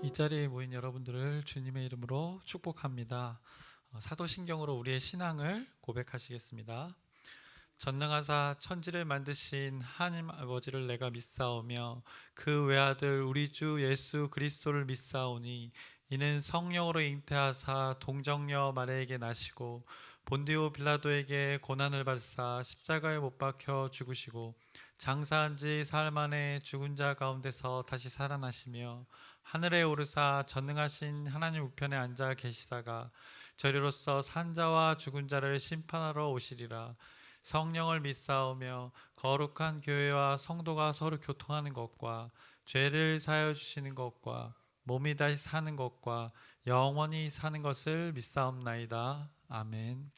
이 자리에 모인 여러분들을 주님의 이름으로 축복합니다. 사도신경으로 우리의 신앙을 고백하시겠습니다. 전능하사 천지를 만드신 하나님 아버지를 내가 믿사오며 그 외아들 우리 주 예수 그리스도를 믿사오니 이는 성령으로 잉태하사 동정녀 마리아에게 나시고 본디오 빌라도에게 고난을 받사 십자가에 못 박혀 죽으시고 장사한 지 사흘 만에 죽은 자 가운데서 다시 살아나시며 하늘에 오르사 전능하신 하나님 우편에 앉아 계시다가 저리로서 산자와 죽은 자를 심판하러 오시리라. 성령을 믿사오며 거룩한 교회와 성도가 서로 교통하는 것과 죄를 사하여 주시는 것과 몸이 다시 사는 것과 영원히 사는 것을 믿사옵나이다. 아멘.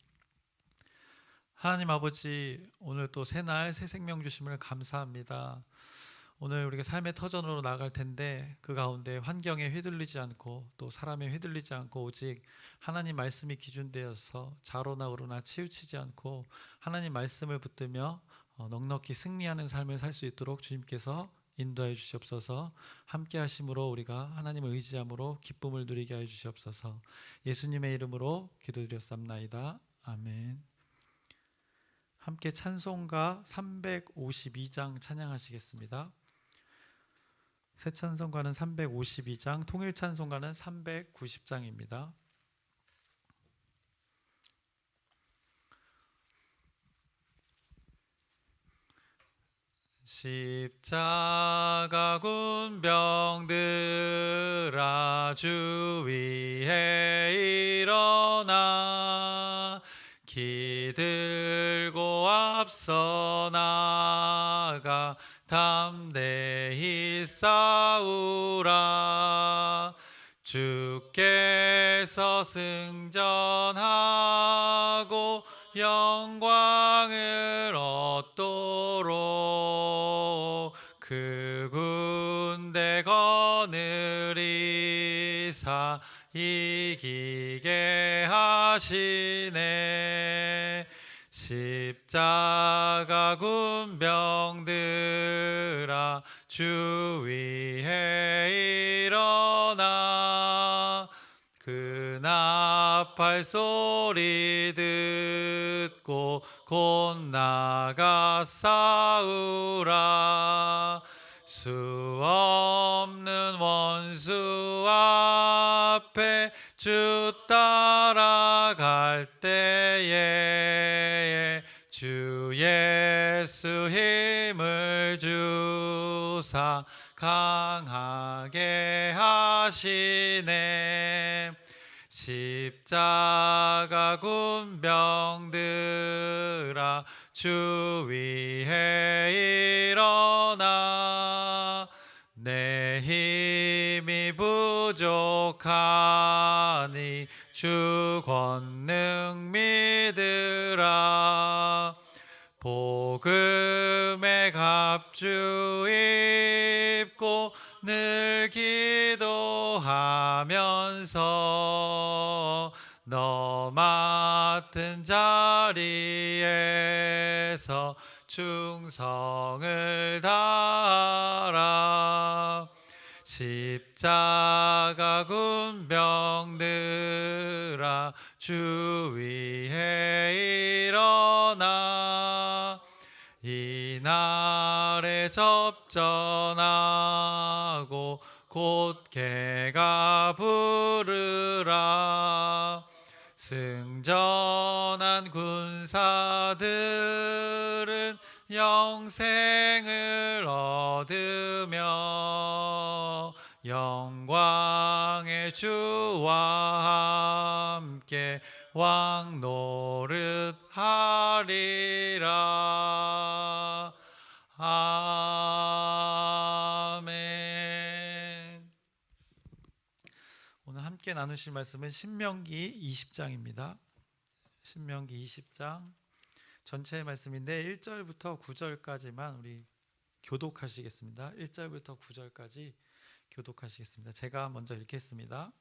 하나님 아버지, 오늘 또 새날 새 생명 주심을 감사합니다. 오늘 우리가 삶의 터전으로 나갈 텐데 그 가운데 환경에 휘둘리지 않고 또 사람에 휘둘리지 않고 오직 하나님 말씀이 기준되어서 좌로나 우로나 치우치지 않고 하나님 말씀을 붙들며 넉넉히 승리하는 삶을 살 수 있도록 주님께서 인도하여 주시옵소서. 함께 하심으로 우리가 하나님을 의지함으로 기쁨을 누리게 하여 주시옵소서. 예수님의 이름으로 기도드렸사옵나이다. 아멘. 함께 찬송가 352장 찬양하시겠습니다. 새 찬송가는 352장, 통일 찬송가는 390장입니다. 십자가 군병들아 주 위에 일어나 기들고 앞서 나가 담대히 싸우라. 주께서 승전하고 영광을 얻도록 그 군대 거느리사 이기게 하시네. 십자가 군병들아 주 위에 일어나 그 나팔 소리 듣고 곧 나가 싸우라. 수 없는 원수 앞에 주 따라갈 때에 주 예수 힘을 주사 강하게 하시네. 십자가 군병들아 주 위에 일어나 내 힘이 부족하니 주 권능 믿으라. 복음의 갑주 입고 늘 기도하면서 너 맡은 자리에서 충성을 다하라. 십자가 군병들아 주 위에 일어나 이날에 접전하고 곧 개가 부르라. 승전한 군사들은 영생을 얻으며 영광의 주와 함께 왕 노릇하리라. 아멘. 오늘 함께 나누실 말씀은 신명기 20장입니다. 신명기 20장 전체의 말씀인데 1절부터 9절까지만 우리 교독하시겠습니다. 1절부터 9절까지 교독하시겠습니다. 제가 먼저 읽겠습니다.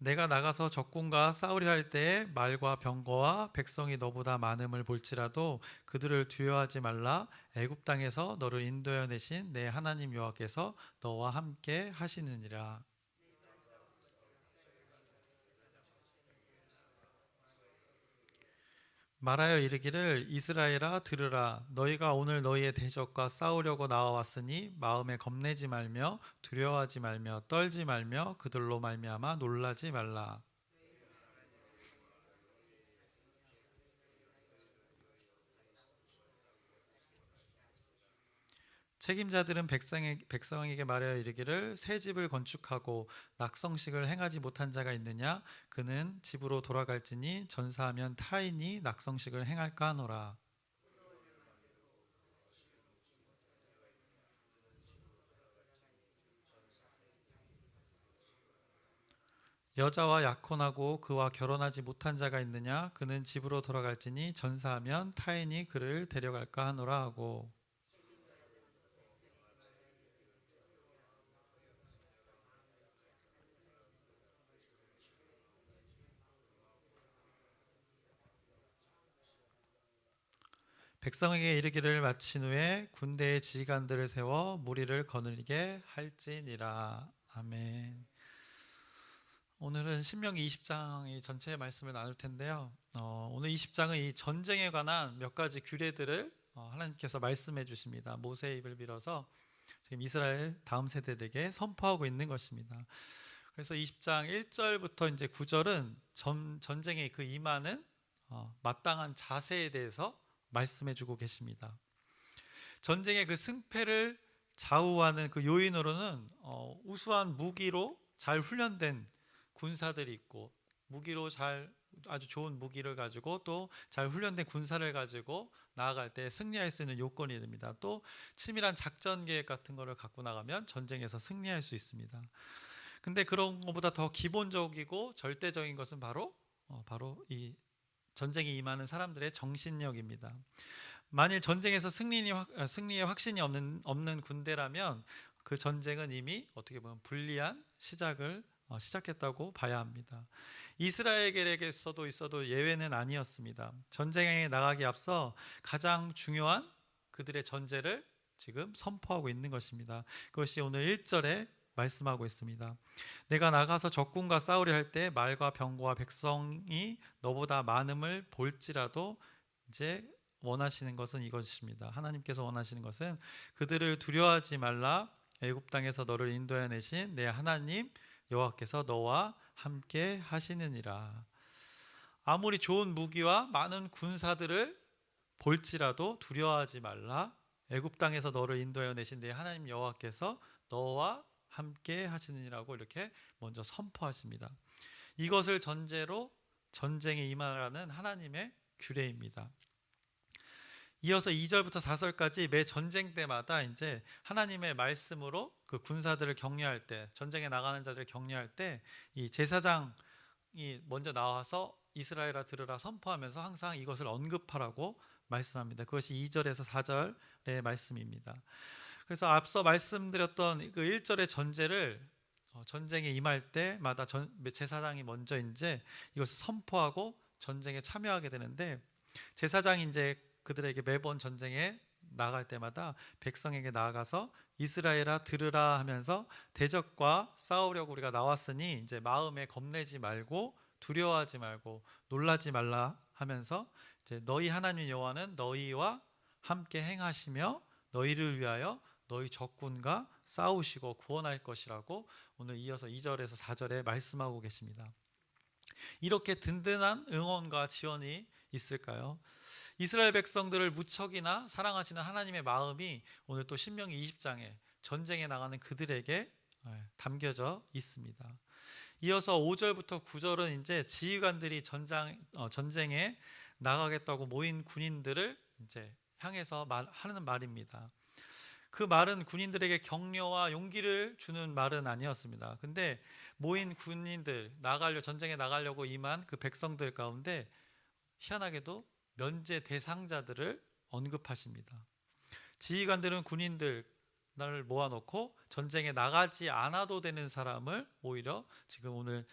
내가 나가서 적군과 싸우려 할 때에 말과 병거와 백성이 너보다 많음을 볼지라도 그들을 두려워하지 말라. 애굽 땅에서 너를 인도하여 내신 내 하나님 여호와께서 너와 함께 하시느니라. 말하여 이르기를 이스라엘아 들으라. 너희가 오늘 너희의 대적과 싸우려고 나와왔으니 마음에 겁내지 말며 두려워하지 말며 떨지 말며 그들로 말미암아 놀라지 말라. 책임자들은 백성에게 말하여 이르기를 새 집을 건축하고 낙성식을 행하지 못한 자가 있느냐? 그는 집으로 돌아갈지니 전사하면 타인이 낙성식을 행할까 하노라. 여자와 약혼하고 그와 결혼하지 못한 자가 있느냐? 그는 집으로 돌아갈지니 전사하면 타인이 그를 데려갈까 하노라 하고. 백성에게 이르기를 마친 후에 군대의 지휘관들을 세워 무리를 거느리게 할지니라. 아멘. 오늘은 신명기 20장의 전체 말씀을 나눌 텐데요. 오늘 20장은 이 전쟁에 관한 몇 가지 규례들을 하나님께서 말씀해 주십니다. 모세의 입을 빌어서 지금 이스라엘 다음 세대들에게 선포하고 있는 것입니다. 그래서 20장 1절부터 이제 9절은 전쟁의 그 임하는 마땅한 자세에 대해서 말씀해 주고 계십니다. 전쟁의 그 승패를 좌우하는 그 요인으로는 우수한 무기로 잘 훈련된 군사들이 있고 무기로 아주 좋은 무기를 가지고 또 잘 훈련된 군사를 가지고 나아갈 때 승리할 수 있는 요건이 됩니다. 또 치밀한 작전 계획 같은 거를 갖고 나가면 전쟁에서 승리할 수 있습니다. 근데 그런 것보다 더 기본적이고 절대적인 것은 바로 이 전쟁에 임하는 사람들의 정신력입니다. 만일 전쟁에서 승리의 확신이 없는 군대라면 그 전쟁은 이미 어떻게 보면 불리한 시작을 시작했다고 봐야 합니다. 이스라엘에게서도 있어도 예외는 아니었습니다. 전쟁에 나가기 앞서 가장 중요한 그들의 전제를 지금 선포하고 있는 것입니다. 그것이 오늘 1절에 말씀하고 있습니다. 내가 나가서 적군과 싸우려 할 때 말과 병거와 백성이 너보다 많음을 볼지라도 이제 원하시는 것은 이것입니다. 하나님께서 원하시는 것은 그들을 두려워하지 말라. 애굽 땅에서 너를 인도해 내신 내 하나님 여호와께서 너와 함께 하시느니라. 아무리 좋은 무기와 많은 군사들을 볼지라도 두려워하지 말라. 애굽 땅에서 너를 인도해 내신 내 하나님 여호와께서 너와 함께 하시느니라고 이렇게 먼저 선포하십니다. 이것을 전제로 전쟁에 임하라는 하나님의 규례입니다. 이어서 2절부터 4절까지 매 전쟁 때마다 이제 하나님의 말씀으로 그 군사들을 격려할 때, 전쟁에 나가는 자들을 격려할 때 이 제사장이 먼저 나와서 이스라엘아 들으라 선포하면서 항상 이것을 언급하라고 말씀합니다. 그것이 2절에서 4절의 말씀입니다. 그래서 앞서 말씀드렸던 그 1절의 전제를 전쟁에 임할 때마다 제사장이 먼저 이제 이것을 선포하고 전쟁에 참여하게 되는데, 제사장이 이제 그들에게 매번 전쟁에 나갈 때마다 백성에게 나아가서 이스라엘아 들으라 하면서 대적과 싸우려고 우리가 나왔으니 이제 마음에 겁내지 말고 두려워하지 말고 놀라지 말라 하면서 이제 너희 하나님 여호와는 너희와 함께 행하시며 너희를 위하여 너희 적군과 싸우시고 구원할 것이라고 오늘 이어서 2절에서 4절에 말씀하고 계십니다. 이렇게 든든한 응원과 지원이 있을까요? 이스라엘 백성들을 무척이나 사랑하시는 하나님의 마음이 오늘 또 신명기 20장에 전쟁에 나가는 그들에게 담겨져 있습니다. 이어서 5절부터 9절은 이제 지휘관들이 전쟁에 나가겠다고 모인 군인들을 이제 향해서 하는 말입니다. 그 말은 군인들에게 격려와 용기를 주는 말은 아니었습니다. 근데 모인 군인들, 전쟁에 나가려고 임한 그 백성들 가운데 희한하게도 면제 대상자들을 언급하십니다. 지휘관들은 군인들을 모아놓고 전쟁에 나가지 않아도 되는 사람을 오히려 지금 오늘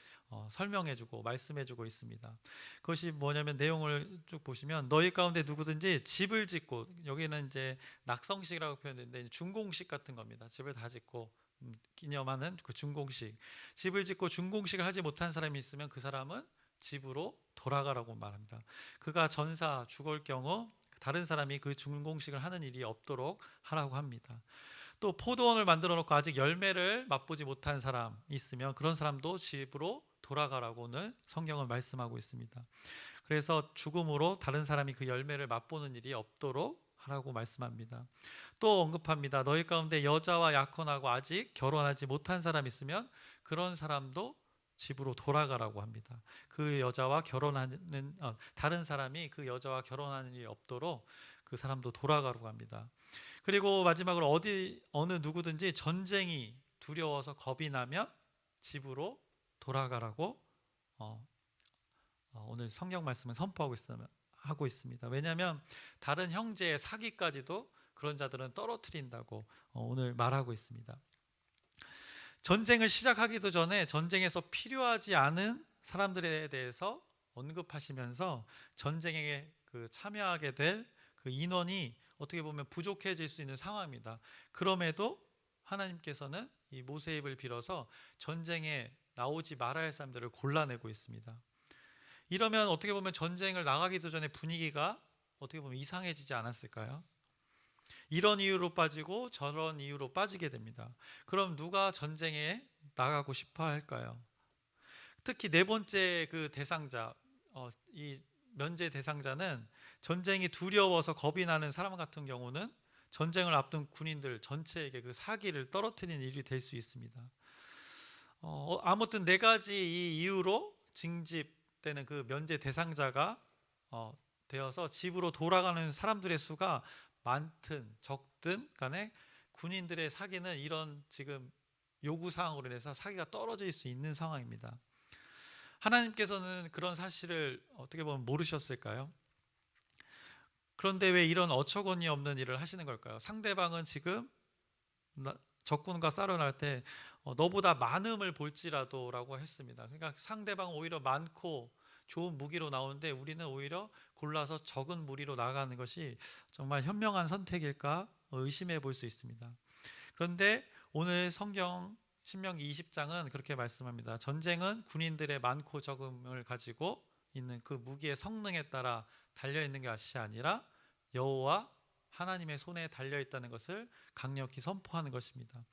설명해주고 말씀해주고 있습니다. 그것이 뭐냐면 내용을 쭉 보시면 너희 가운데 누구든지 집을 짓고, 여기는 이제 낙성식이라고 표현했는데 준공식 같은 겁니다. 집을 다 짓고 기념하는 그 준공식. 집을 짓고 준공식을 하지 못한 사람이 있으면 그 사람은 집으로 돌아가라고 말합니다. 그가 전사 죽을 경우 다른 사람이 그 준공식을 하는 일이 없도록 하라고 합니다. 또 포도원을 만들어 놓고 아직 열매를 맛보지 못한 사람 있으면 그런 사람도 집으로 돌아가라고는 성경은 말씀하고 있습니다. 그래서 죽음으로 다른 사람이 그 열매를 맛보는 일이 없도록 하라고 말씀합니다. 또 언급합니다. 너희 가운데 여자와 약혼하고 아직 결혼하지 못한 사람 있으면 그런 사람도 집으로 돌아가라고 합니다. 그 여자와 결혼하는 다른 사람이 그 여자와 결혼하는 일이 없도록 그 사람도 돌아가라고 합니다. 그리고 마지막으로 어느 누구든지 전쟁이 두려워서 겁이 나면 집으로 돌아가라고 오늘 성경 말씀을 선포하고 있습니다. 왜냐하면 다른 형제의 사기까지도 그런 자들은 떨어뜨린다고 오늘 말하고 있습니다. 전쟁을 시작하기도 전에 전쟁에서 필요하지 않은 사람들에 대해서 언급하시면서 전쟁에 참여하게 될 그 인원이 어떻게 보면 부족해질 수 있는 상황입니다. 그럼에도 하나님께서는 이 모세 입을 빌어서 전쟁에 나오지 말아야 할 사람들을 골라내고 있습니다. 이러면 어떻게 보면 전쟁을 나가기도 전에 분위기가 어떻게 보면 이상해지지 않았을까요? 이런 이유로 빠지고 저런 이유로 빠지게 됩니다. 그럼 누가 전쟁에 나가고 싶어 할까요? 특히 네 번째 그 대상자, 이 면제 대상자는 전쟁이 두려워서 겁이 나는 사람 같은 경우는 전쟁을 앞둔 군인들 전체에게 그 사기를 떨어뜨리는 일이 될 수 있습니다. 아무튼 네 가지 이 이유로 징집되는 그 면제 대상자가 되어서 집으로 돌아가는 사람들의 수가 많든 적든 간에 군인들의 사기는 이런 지금 요구사항으로 인해서 사기가 떨어질 수 있는 상황입니다. 하나님께서는 그런 사실을 어떻게 보면 모르셨을까요? 그런데 왜 이런 어처구니 없는 일을 하시는 걸까요? 상대방은 지금 적군과 싸러 날 때 너보다 많음을 볼지라도 라고 했습니다. 그러니까 상대방은 오히려 많고 좋은 무기로 나오는데 우리는 오히려 골라서 적은 무기로 나가는 것이 정말 현명한 선택일까 의심해 볼 수 있습니다. 그런데 오늘 성경 신명기 20장은 그렇게 말씀합니다. 전쟁은 군인들의 많고 적음을 가지고 있는 그 무기의 성능에 따라 달려있는 것이 아니라 여호와 하나님의 손에 달려있다는 것을 강력히 선포하는 것입니다.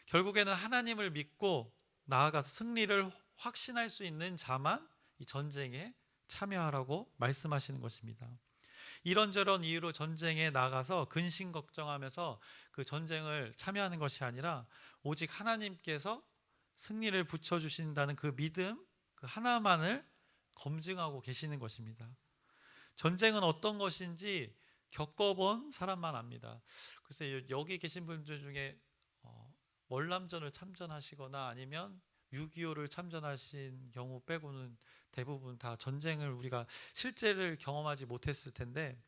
결국에는 하나님을 믿고 나아가서 승리를 확신할 수 있는 자만 이 전쟁에 참여하라고 말씀하시는 것입니다. 이런저런 이유로 전쟁에 나가서 근심 걱정하면서 그 전쟁을 참여하는 것이 아니라 오직 하나님께서 승리를 붙여주신다는 그 믿음 그 하나만을 검증하고 계시는 것입니다. 전쟁은 어떤 것인지 겪어본 사람만 압니다. 글쎄 여기 계신 분들 중에 월남전을 참전하시거나 아니면 6.25를 참전하신 경우 빼고는 대부분 다 전쟁을 우리가 실제를 경험하지 못했을 텐데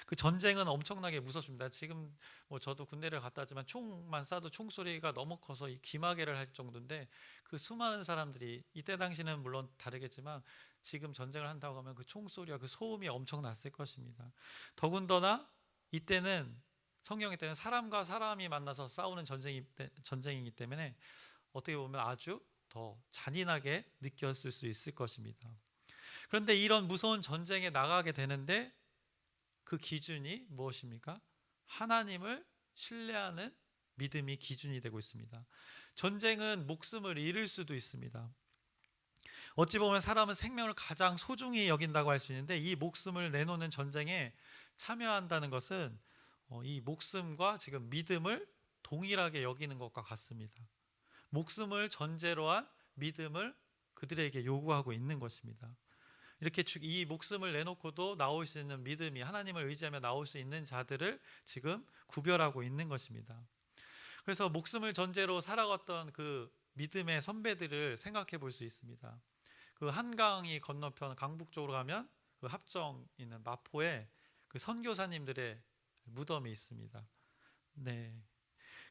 그 전쟁은 엄청나게 무섭습니다. 지금 뭐 저도 군대를 갔다 왔지만 총만 쏴도 총소리가 너무 커서 이 귀마개를 할 정도인데 그 수많은 사람들이 이때 당시는 물론 다르겠지만 지금 전쟁을 한다고 하면 그 총소리와 그 소음이 엄청났을 것입니다. 더군다나 이때는 성경의 때는 사람과 사람이 만나서 싸우는 전쟁이기 때문에 어떻게 보면 아주 더 잔인하게 느꼈을 수 있을 것입니다. 그런데 이런 무서운 전쟁에 나가게 되는데 그 기준이 무엇입니까? 하나님을 신뢰하는 믿음이 기준이 되고 있습니다. 전쟁은 목숨을 잃을 수도 있습니다. 어찌 보면 사람은 생명을 가장 소중히 여긴다고 할 수 있는데 이 목숨을 내놓는 전쟁에 참여한다는 것은 이 목숨과 지금 믿음을 동일하게 여기는 것과 같습니다. 목숨을 전제로 한 믿음을 그들에게 요구하고 있는 것입니다. 이렇게 이 목숨을 내놓고도 나올 수 있는 믿음이 하나님을 의지하며 나올 수 있는 자들을 지금 구별하고 있는 것입니다. 그래서 목숨을 전제로 살아갔던 그 믿음의 선배들을 생각해 볼 수 있습니다. 그 한강이 건너편 강북 쪽으로 가면 그 합정 있는 마포에 그 선교사님들의 무덤이 있습니다. 네,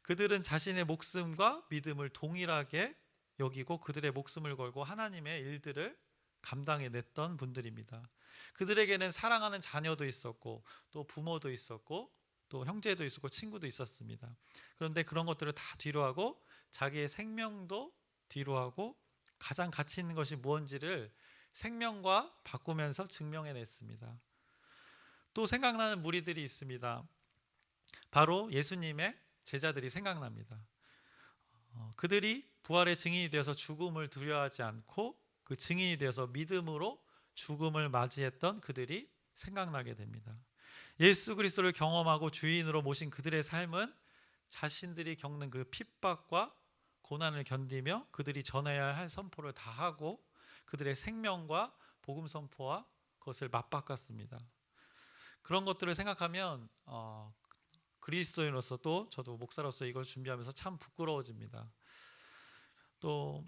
그들은 자신의 목숨과 믿음을 동일하게 여기고 그들의 목숨을 걸고 하나님의 일들을 감당해냈던 분들입니다. 그들에게는 사랑하는 자녀도 있었고 또 부모도 있었고 또 형제도 있었고 친구도 있었습니다. 그런데 그런 것들을 다 뒤로하고 자기의 생명도 뒤로하고 가장 가치 있는 것이 무엇인지를 생명과 바꾸면서 증명해냈습니다. 또 생각나는 무리들이 있습니다. 바로 예수님의 제자들이 생각납니다. 그들이 부활의 증인이 되어서 죽음을 두려워하지 않고 그 증인이 되어서 믿음으로 죽음을 맞이했던 그들이 생각나게 됩니다. 예수 그리스도를 경험하고 주인으로 모신 그들의 삶은 자신들이 겪는 그 핍박과 고난을 견디며 그들이 전해야 할 선포를 다 하고 그들의 생명과 복음 선포와 그것을 맞바꿨습니다. 그런 것들을 생각하면 그리스도인으로서 또 저도 목사로서 이걸 준비하면서 참 부끄러워집니다. 또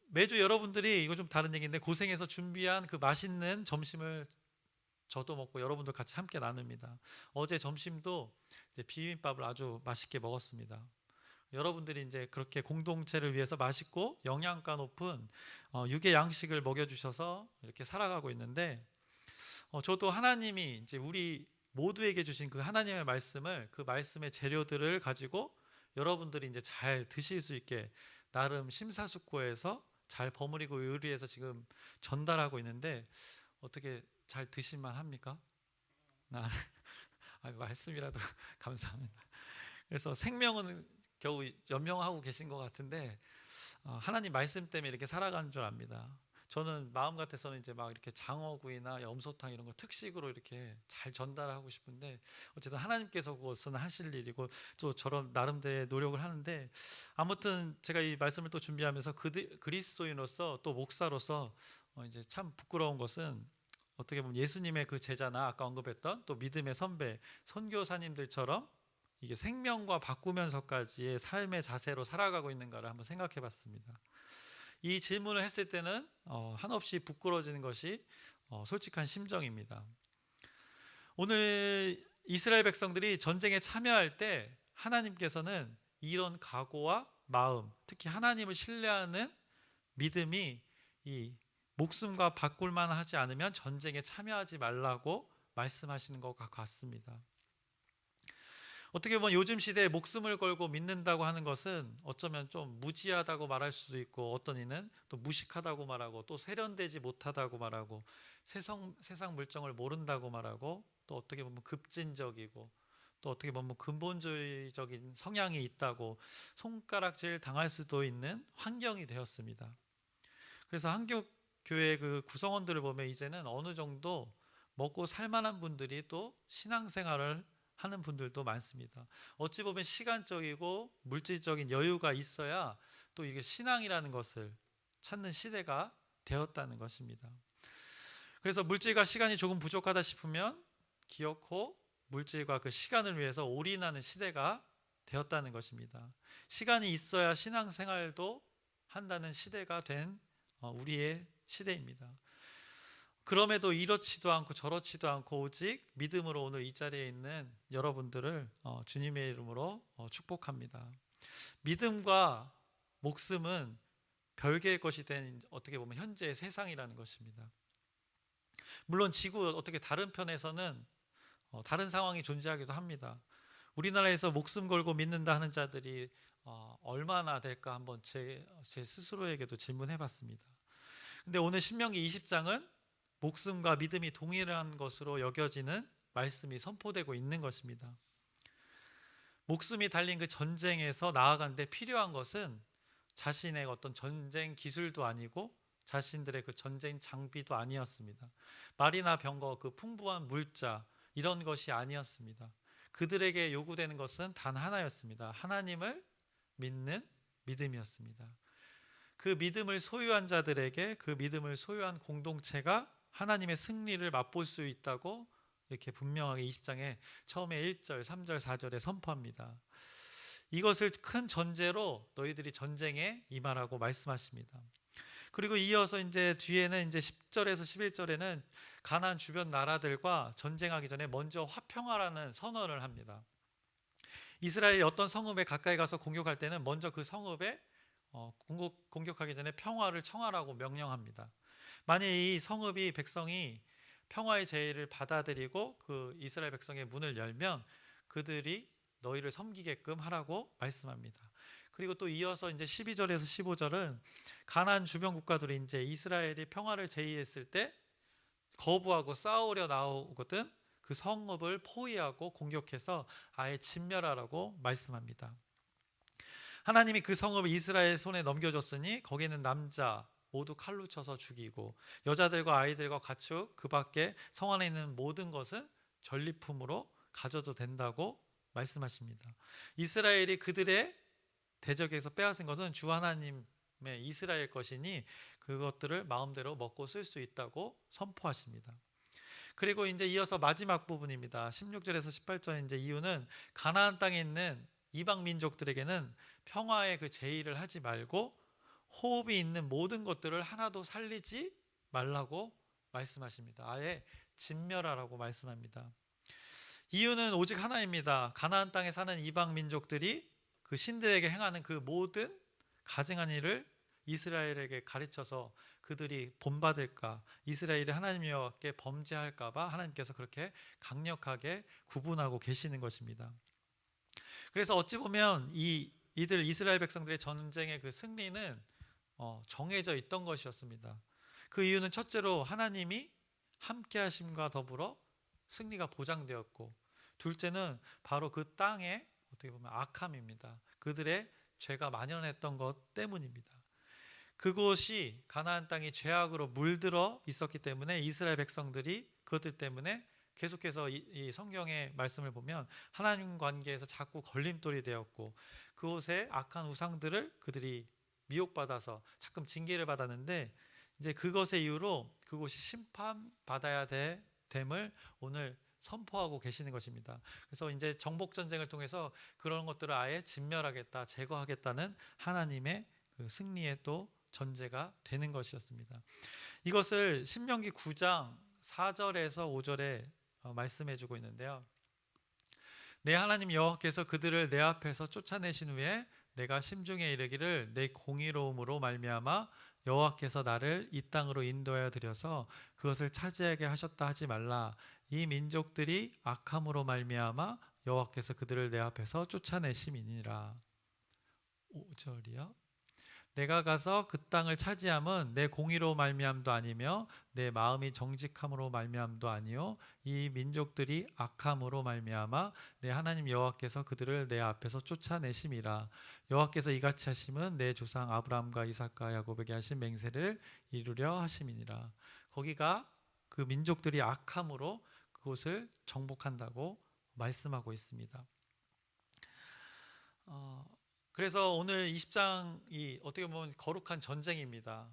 매주 여러분들이 이거 좀 다른 얘기인데 고생해서 준비한 그 맛있는 점심을 저도 먹고 여러분들 같이 함께 나눕니다. 어제 점심도 이제 비빔밥을 아주 맛있게 먹었습니다. 여러분들이 이제 그렇게 공동체를 위해서 맛있고 영양가 높은 육의 양식을 먹여주셔서 이렇게 살아가고 있는데 저도 하나님이 이제 우리 모두에게 주신 그 하나님의 말씀을 그 말씀의 재료들을 가지고 여러분들이 이제 잘 드실 수 있게 나름 심사숙고해서 잘 버무리고 요리해서 지금 전달하고 있는데 어떻게 잘 드실만 합니까? 말씀이라도 감사합니다. 그래서 생명은 겨우 연명하고 계신 것 같은데 하나님 말씀 때문에 이렇게 살아가는 줄 압니다. 저는 마음 같아서는 이제 막 이렇게 장어구이나 염소탕 이런 거 특식으로 이렇게 잘 전달하고 싶은데 어쨌든 하나님께서 그것은 하실 일이고 또 저런 나름대로의 노력을 하는데 아무튼 제가 이 말씀을 또 준비하면서 그리스도인으로서 또 목사로서 이제 참 부끄러운 것은 어떻게 보면 예수님의 그 제자나 아까 언급했던 또 믿음의 선배 선교사님들처럼 이게 생명과 바꾸면서까지의 삶의 자세로 살아가고 있는가를 한번 생각해 봤습니다. 이 질문을 했을 때는 한없이 부끄러워지는 것이 솔직한 심정입니다. 오늘 이스라엘 백성들이 전쟁에 참여할 때 하나님께서는 이런 각오와 마음, 특히 하나님을 신뢰하는 믿음이 이 목숨과 바꿀만 하지 않으면 전쟁에 참여하지 말라고 말씀하시는 것 같습니다. 어떻게 보면 요즘 시대에 목숨을 걸고 믿는다고 하는 것은 어쩌면 좀 무지하다고 말할 수도 있고 어떤 이는 또 무식하다고 말하고 또 세련되지 못하다고 말하고 세상 물정을 모른다고 말하고 또 어떻게 보면 급진적이고 또 어떻게 보면 근본주의적인 성향이 있다고 손가락질 당할 수도 있는 환경이 되었습니다. 그래서 한국 교회 그 구성원들을 보면 이제는 어느 정도 먹고 살만한 분들이 또 신앙생활을 하는 분들도 많습니다. 어찌 보면 시간적이고 물질적인 여유가 있어야 또 이게 신앙이라는 것을 찾는 시대가 되었다는 것입니다. 그래서 물질과 시간이 조금 부족하다 싶으면 기어코 물질과 그 시간을 위해서 올인하는 시대가 되었다는 것입니다. 시간이 있어야 신앙생활도 한다는 시대가 된 우리의 시대입니다. 그럼에도 이렇지도 않고 저렇지도 않고 오직 믿음으로 오늘 이 자리에 있는 여러분들을 주님의 이름으로 축복합니다. 믿음과 목숨은 별개의 것이 된 어떻게 보면 현재의 세상이라는 것입니다. 물론 지구 어떻게 다른 편에서는 다른 상황이 존재하기도 합니다. 우리나라에서 목숨 걸고 믿는다 하는 자들이 얼마나 될까 한번 제 스스로에게도 질문해 봤습니다. 근데 오늘 신명기 20장은 목숨과 믿음이 동일한 것으로 여겨지는 말씀이 선포되고 있는 것입니다. 목숨이 달린 그 전쟁에서 나아가는데 필요한 것은 자신의 어떤 전쟁 기술도 아니고 자신들의 그 전쟁 장비도 아니었습니다. 말이나 병거, 그 풍부한 물자 이런 것이 아니었습니다. 그들에게 요구되는 것은 단 하나였습니다. 하나님을 믿는 믿음이었습니다. 그 믿음을 소유한 자들에게 그 믿음을 소유한 공동체가 하나님의 승리를 맛볼 수 있다고 이렇게 분명하게 20장에 처음에 1절, 3절, 4절에 선포합니다. 이것을 큰 전제로 너희들이 전쟁에 임하라고 말씀하십니다. 그리고 이어서 이제 뒤에는 이제 10절에서 11절에는 가나안 주변 나라들과 전쟁하기 전에 먼저 화평하라는 선언을 합니다. 이스라엘이 어떤 성읍에 가까이 가서 공격할 때는 먼저 그 성읍에 공격하기 전에 평화를 청하라고 명령합니다. 만약 이 성읍이 백성이 평화의 제의를 받아들이고 그 이스라엘 백성의 문을 열면 그들이 너희를 섬기게끔 하라고 말씀합니다. 그리고 또 이어서 이제 12절에서 15절은 가나안 주변 국가들이 이제 이스라엘이 평화를 제의했을 때 거부하고 싸우려 나오거든 그 성읍을 포위하고 공격해서 아예 진멸하라고 말씀합니다. 하나님이 그 성읍을 이스라엘 손에 넘겨줬으니 거기는 남자 모두 칼로 쳐서 죽이고 여자들과 아이들과 가축 그 밖에 성 안에 있는 모든 것은 전리품으로 가져도 된다고 말씀하십니다. 이스라엘이 그들의 대적에서 빼앗은 것은 주 하나님의 이스라엘 것이니 그것들을 마음대로 먹고 쓸 수 있다고 선포하십니다. 그리고 이제 이어서 마지막 부분입니다. 16절에서 18절 이제 이유는 가나안 땅에 있는 이방 민족들에게는 평화의 그 제의를 하지 말고 호흡이 있는 모든 것들을 하나도 살리지 말라고 말씀하십니다. 아예 진멸하라고 말씀합니다. 이유는 오직 하나입니다. 가나안 땅에 사는 이방 민족들이 그 신들에게 행하는 그 모든 가증한 일을 이스라엘에게 가르쳐서 그들이 본받을까, 이스라엘이 하나님 여호와께 범죄할까 봐 하나님께서 그렇게 강력하게 구분하고 계시는 것입니다. 그래서 어찌 보면 이들 이스라엘 백성들의 전쟁의 그 승리는 정해져 있던 것이었습니다. 그 이유는 첫째로 하나님이 함께 하심과 더불어 승리가 보장되었고, 둘째는 바로 그 땅의 어떻게 보면 악함입니다. 그들의 죄가 만연했던 것 때문입니다. 그곳이 가나안 땅이 죄악으로 물들어 있었기 때문에 이스라엘 백성들이 그것들 때문에 계속해서 이 성경의 말씀을 보면 하나님 관계에서 자꾸 걸림돌이 되었고 그곳에 악한 우상들을 그들이 미혹받아서 자꾸 징계를 받았는데 이제 그것의 이유로 그곳이 심판받아야 됨을 오늘 선포하고 계시는 것입니다. 그래서 이제 정복 전쟁을 통해서 그런 것들을 아예 진멸하겠다, 제거하겠다는 하나님의 그 승리의 또 전제가 되는 것이었습니다. 이것을 신명기 9장 4절에서 5절에 말씀해주고 있는데요. 내 하나님 여호와께서 그들을 내 앞에서 쫓아내신 후에 내가 심중에 이르기를 내 공의로움으로 말미암아 여호와께서 나를 이 땅으로 인도하여 들여서 그것을 차지하게 하셨다 하지 말라. 이 민족들이 악함으로 말미암아 여호와께서 그들을 내 앞에서 쫓아내심이니라. 5절이요. 내가 가서 그 땅을 차지함은 내 공의로 말미암도 아니며 내 마음이 정직함으로 말미암도 아니요 이 민족들이 악함으로 말미암아 내 하나님 여호와께서 그들을 내 앞에서 쫓아내심이라. 여호와께서 이같이 하심은 내 조상 아브라함과 이삭과 야곱에게 하신 맹세를 이루려 하심이니라. 거기가 그 민족들이 악함으로 그곳을 정복한다고 말씀하고 있습니다. 그래서 오늘 20장이 어떻게 보면 거룩한 전쟁입니다.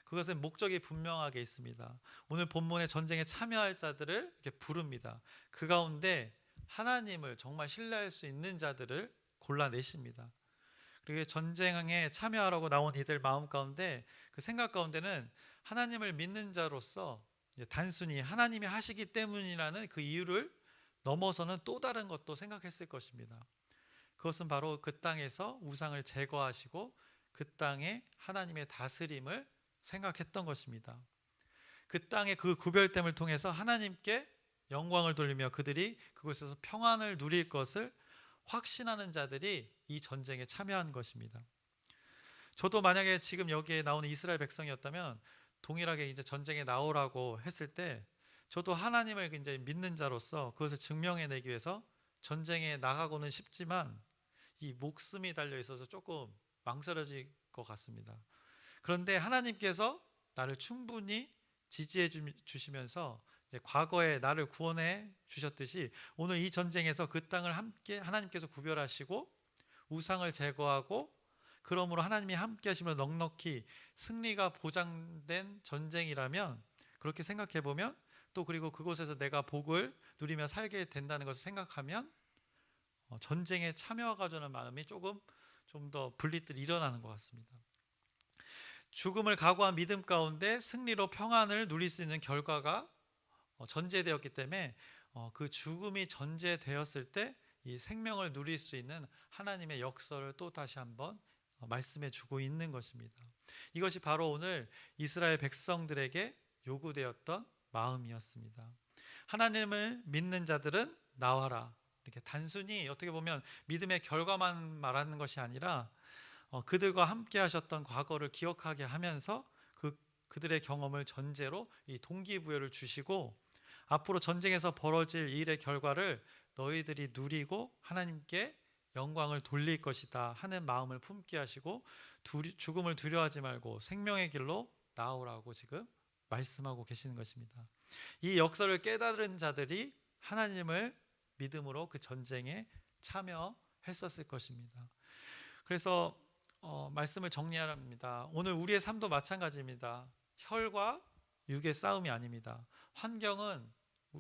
그것은 목적이 분명하게 있습니다. 오늘 본문의 전쟁에 참여할 자들을 이렇게 부릅니다. 그 가운데 하나님을 정말 신뢰할 수 있는 자들을 골라내십니다. 그리고 전쟁에 참여하라고 나온 이들 마음 가운데 그 생각 가운데는 하나님을 믿는 자로서 단순히 하나님이 하시기 때문이라는 그 이유를 넘어서는 또 다른 것도 생각했을 것입니다. 그것은 바로 그 땅에서 우상을 제거하시고 그 땅에 하나님의 다스림을 생각했던 것입니다. 그 땅의 그 구별됨을 통해서 하나님께 영광을 돌리며 그들이 그곳에서 평안을 누릴 것을 확신하는 자들이 이 전쟁에 참여한 것입니다. 저도 만약에 지금 여기에 나오는 이스라엘 백성이었다면 동일하게 이제 전쟁에 나오라고 했을 때 저도 하나님을 이제 믿는 자로서 그것을 증명해내기 위해서 전쟁에 나가고는 싶지만 이 목숨이 달려 있어서 조금 망설여질 것 같습니다. 그런데 하나님께서 나를 충분히 지지해 주시면서 이제 과거에 나를 구원해 주셨듯이 오늘 이 전쟁에서 그 땅을 함께 하나님께서 구별하시고 우상을 제거하고 그러므로 하나님이 함께 하시면 넉넉히 승리가 보장된 전쟁이라면 그렇게 생각해 보면 또 그리고 그곳에서 내가 복을 누리며 살게 된다는 것을 생각하면 전쟁에 참여하고자 하는 마음이 조금 좀 더 분리들이 일어나는 것 같습니다. 죽음을 각오한 믿음 가운데 승리로 평안을 누릴 수 있는 결과가 전제되었기 때문에 그 죽음이 전제되었을 때 이 생명을 누릴 수 있는 하나님의 역사를 또 다시 한번 말씀해 주고 있는 것입니다. 이것이 바로 오늘 이스라엘 백성들에게 요구되었던 마음이었습니다. 하나님을 믿는 자들은 나와라. 이렇게 단순히 어떻게 보면 믿음의 결과만 말하는 것이 아니라 그들과 함께 하셨던 과거를 기억하게 하면서 그들의 경험을 전제로 이 동기부여를 주시고 앞으로 전쟁에서 벌어질 일의 결과를 너희들이 누리고 하나님께 영광을 돌릴 것이다 하는 마음을 품게 하시고 죽음을 두려워하지 말고 생명의 길로 나오라고 지금 말씀하고 계시는 것입니다. 이 역사를 깨달은 자들이 하나님을 믿음으로 그 전쟁에 참여했었을 것입니다. 그래서 말씀을 정리하랍니다. 오늘 우리의 삶도 마찬가지입니다. 혈과 육의 싸움이 아닙니다. 환경은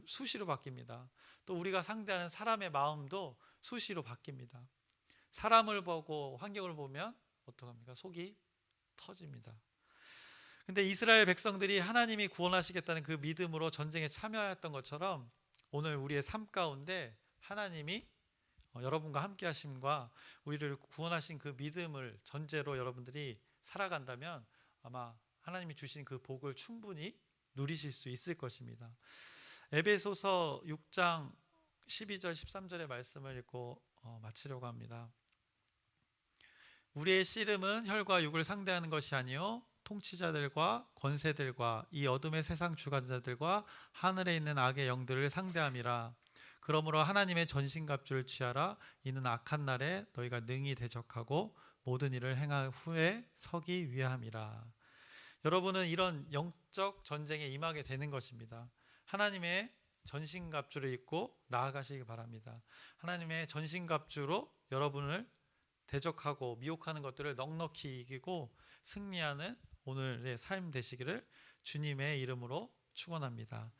수시로 바뀝니다. 또 우리가 상대하는 사람의 마음도 수시로 바뀝니다. 사람을 보고 환경을 보면 어떡합니까? 속이 터집니다. 근데 이스라엘 백성들이 하나님이 구원하시겠다는 그 믿음으로 전쟁에 참여했던 것처럼 오늘 우리의 삶 가운데 하나님이 여러분과 함께 하심과 우리를 구원하신 그 믿음을 전제로 여러분들이 살아간다면 아마 하나님이 주신 그 복을 충분히 누리실 수 있을 것입니다. 에베소서 6장 12절 13절의 말씀을 읽고 마치려고 합니다. 우리의 씨름은 혈과 육을 상대하는 것이 아니요 통치자들과 권세들과 이 어둠의 세상 주관자들과 하늘에 있는 악의 영들을 상대함이라. 그러므로 하나님의 전신갑주를 취하라. 이는 악한 날에 너희가 능히 대적하고 모든 일을 행한 후에 서기 위함이라. 여러분은 이런 영적 전쟁에 임하게 되는 것입니다. 하나님의 전신갑주를 입고 나아가시기 바랍니다. 하나님의 전신갑주로 여러분을 대적하고 미혹하는 것들을 넉넉히 이기고 승리하는 오늘의 삶 되시기를 주님의 이름으로 축원합니다.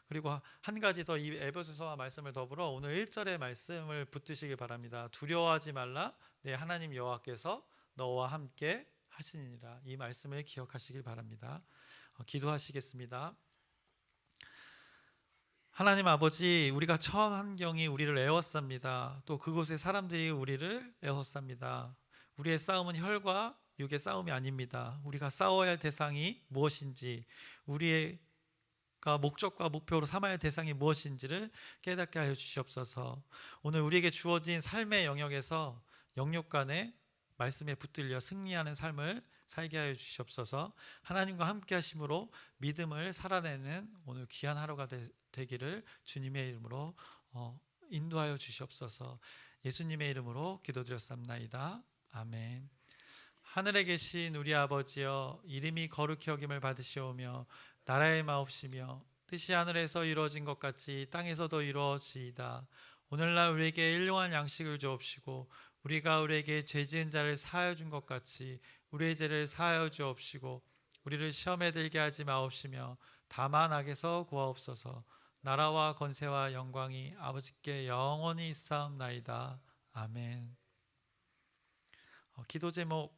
그리고 한 가지 더 이 에베소서 말씀을 더불어 오늘 1절의 말씀을 붙드시길 바랍니다. 두려워하지 말라. 내 하나님 여호와께서 너와 함께 하시니라. 이 말씀을 기억하시길 바랍니다. 기도하시겠습니다. 하나님 아버지, 우리가 처한 환경이 우리를 애워쌉니다. 또 그곳의 사람들이 우리를 애워쌉니다. 우리의 싸움은 혈과 육의 싸움이 아닙니다. 우리가 싸워야 할 대상이 무엇인지, 우리가 목적과 목표로 삼아야 할 대상이 무엇인지를 깨닫게 하여 주시옵소서. 오늘 우리에게 주어진 삶의 영역에서 영역 간의 말씀에 붙들려 승리하는 삶을 살게 하여 주시옵소서. 하나님과 함께 하심으로 믿음을 살아내는 오늘 귀한 하루가 되기를 주님의 이름으로 인도하여 주시옵소서. 예수님의 이름으로 기도드렸사옵나이다. 아멘. 하늘에 계신 우리 아버지여, 이름이 거룩히 여김을 받으시오며 나라의 마옵시며 뜻이 하늘에서 이루어진 것 같이 땅에서도 이루어지이다. 오늘날 우리에게 일용할 양식을 주옵시고 우리가 우리에게 죄 지은 자를 사하여 준 것 같이 우리의 죄를 사하여 주옵시고 우리를 시험에 들게 하지 마옵시며 다만 악에서 구하옵소서. 나라와 권세와 영광이 아버지께 영원히 있사옵나이다. 아멘. 기도 제목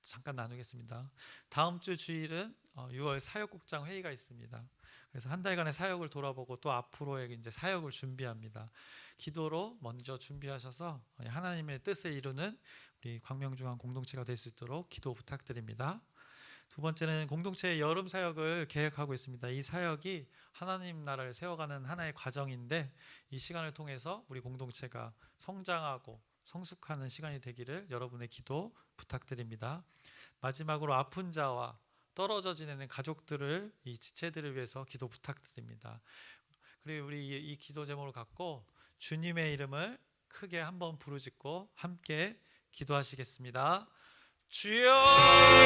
잠깐 나누겠습니다. 다음 주 주일은 6월 사역국장 회의가 있습니다. 그래서 한 달간의 사역을 돌아보고 또 앞으로의 이제 사역을 준비합니다. 기도로 먼저 준비하셔서 하나님의 뜻을 이루는 우리 광명중앙 공동체가 될 수 있도록 기도 부탁드립니다. 두 번째는 공동체의 여름 사역을 계획하고 있습니다. 이 사역이 하나님 나라를 세워가는 하나의 과정인데 이 시간을 통해서 우리 공동체가 성장하고 성숙하는 시간이 되기를 여러분의 기도 부탁드립니다. 마지막으로 아픈 자와 떨어져 지내는 가족들을, 이 지체들을 위해서 기도 부탁드립니다. 그리고 우리 이 기도 제목을 갖고 주님의 이름을 크게 한번 부르짖고 함께 기도하시겠습니다. 주여!